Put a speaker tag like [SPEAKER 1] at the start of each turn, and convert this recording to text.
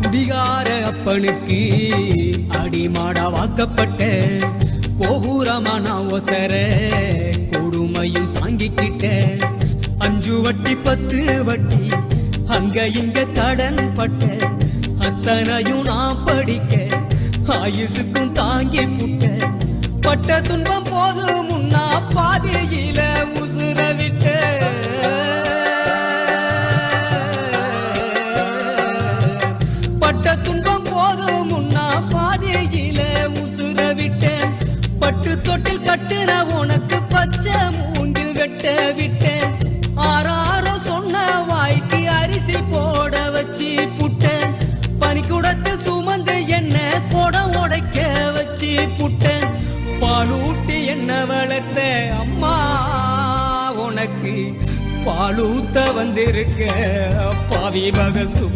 [SPEAKER 1] குடிகார அப்பனுக்கு அடிமாடா வாக்கப்பட்ட கோபுரமான ஒசர கொடுமையும் தாங்கிக்கிட்ட 5 வட்டி 10 வட்டி அங்க இங்க கடன் பட்ட அத்தனையும் நான் படிக்க ஆயுசுக்கும் தாங்கி புட்ட பட்ட துன்பம் போது முன்னா பாதியில உசுர விட்ட பட்ட துன்பம் போது முன்னா பாதியில உசுர விட்ட பட்டு தொட்டில் கட்டுற உனக்கு பச்சை மூங்கில் வெட்ட விட்டேன் ஆறாரோ சொன்ன வாய்க்கு அரிசி போட வச்சு புட்டேன் பனிக்குடத்தில் சுமந்து என்ன கொடம் உடைக்க வச்சு புட்டேன் பாலூட்டி என்ன வளர்த்த அம்மா உனக்கு பாலூத்த வந்திருக்க பாவி பகசு